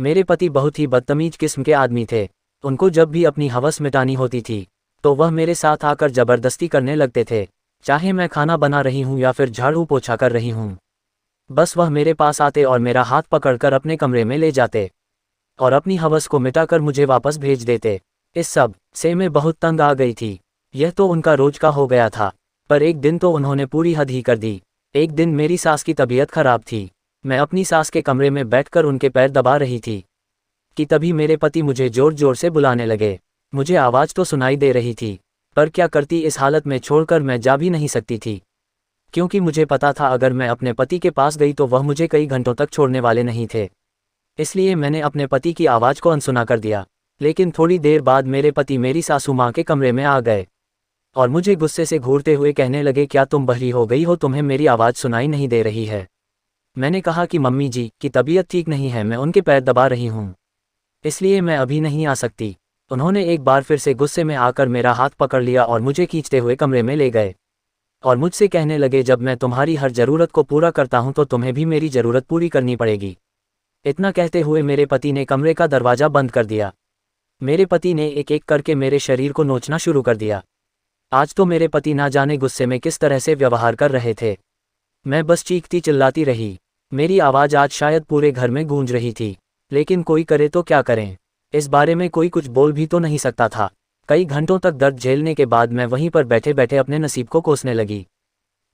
मेरे पति बहुत ही बदतमीज किस्म के आदमी थे। उनको जब भी अपनी हवस मिटानी होती थी तो वह मेरे साथ आकर ज़बरदस्ती करने लगते थे, चाहे मैं खाना बना रही हूँ या फिर झाड़ू पोछा कर रही हूँ। बस वह मेरे पास आते और मेरा हाथ पकड़कर अपने कमरे में ले जाते और अपनी हवस को मिटाकर मुझे वापस भेज देते। इस सब से मैं बहुत तंग आ गई थी। यह तो उनका रोज का हो गया था, पर एक दिन तो उन्होंने पूरी हद ही कर दी। एक दिन मेरी सास की तबीयत खराब थी। मैं अपनी सास के कमरे में बैठकर उनके पैर दबा रही थी कि तभी मेरे पति मुझे जोर जोर से बुलाने लगे। मुझे आवाज़ तो सुनाई दे रही थी, पर क्या करती, इस हालत में छोड़कर मैं जा भी नहीं सकती थी, क्योंकि मुझे पता था अगर मैं अपने पति के पास गई तो वह मुझे कई घंटों तक छोड़ने वाले नहीं थे। इसलिए मैंने अपने पति की आवाज़ को अनसुना कर दिया। लेकिन थोड़ी देर बाद मेरे पति मेरी सासू माँ के कमरे में आ गए और मुझे गुस्से से घूरते हुए कहने लगे, क्या तुम बहरी हो गई हो, तुम्हें मेरी आवाज़ सुनाई नहीं दे रही है। मैंने कहा कि मम्मी जी की तबीयत ठीक नहीं है, मैं उनके पैर दबा रही हूँ, इसलिए मैं अभी नहीं आ सकती। उन्होंने एक बार फिर से गुस्से में आकर मेरा हाथ पकड़ लिया और मुझे खींचते हुए कमरे में ले गए और मुझसे कहने लगे, जब मैं तुम्हारी हर ज़रूरत को पूरा करता हूँ तो तुम्हें भी मेरी ज़रूरत पूरी करनी पड़ेगी। इतना कहते हुए मेरे पति ने कमरे का दरवाज़ा बंद कर दिया। मेरे पति ने एक एक करके मेरे शरीर को नोचना शुरू कर दिया। आज तो मेरे पति ना जाने गुस्से में किस तरह से व्यवहार कर रहे थे। मैं बस चीखती चिल्लाती रही। मेरी आवाज़ आज शायद पूरे घर में गूंज रही थी, लेकिन कोई करे तो क्या करें, इस बारे में कोई कुछ बोल भी तो नहीं सकता था। कई घंटों तक दर्द झेलने के बाद मैं वहीं पर बैठे बैठे अपने नसीब को कोसने लगी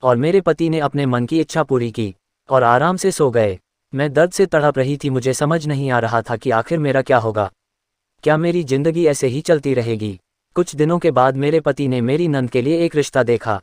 और मेरे पति ने अपने मन की इच्छा पूरी की और आराम से सो गए। मैं दर्द से तड़प रही थी। मुझे समझ नहीं आ रहा था कि आखिर मेरा क्या होगा। क्या मेरी जिंदगी ऐसे ही चलती रहेगी? कुछ दिनों के बाद मेरे पति ने मेरी नंद के लिए एक रिश्ता देखा।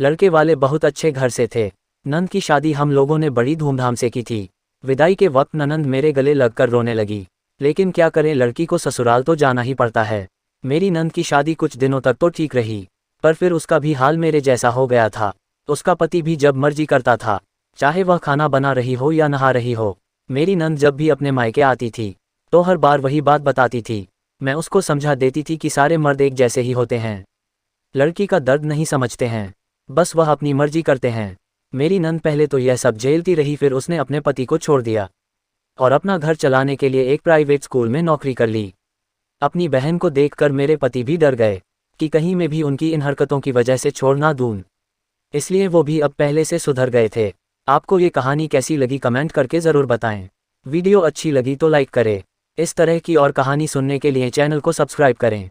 लड़के वाले बहुत अच्छे घर से थे। नंद की शादी हम लोगों ने बड़ी धूमधाम से की थी। विदाई के वक्त ननंद मेरे गले लगकर रोने लगी, लेकिन क्या करें, लड़की को ससुराल तो जाना ही पड़ता है। मेरी नंद की शादी कुछ दिनों तक तो ठीक रही, पर फिर उसका भी हाल मेरे जैसा हो गया था। उसका पति भी जब मर्जी करता था, चाहे वह खाना बना रही हो या नहा रही हो। मेरी नंद जब भी अपने मायके आती थी तो हर बार वही बात बताती थी। मैं उसको समझा देती थी कि सारे मर्द एक जैसे ही होते हैं, लड़की का दर्द नहीं समझते हैं, बस वह अपनी मर्जी करते हैं। मेरी नंद पहले तो यह सब झेलती रही, फिर उसने अपने पति को छोड़ दिया और अपना घर चलाने के लिए एक प्राइवेट स्कूल में नौकरी कर ली। अपनी बहन को देखकर मेरे पति भी डर गए कि कहीं मैं भी उनकी इन हरकतों की वजह से छोड़ ना दूं, इसलिए वो भी अब पहले से सुधर गए थे। आपको ये कहानी कैसी लगी कमेंट करके ज़रूर बताएं। वीडियो अच्छी लगी तो लाइक करें। इस तरह की और कहानी सुनने के लिए चैनल को सब्सक्राइब करें।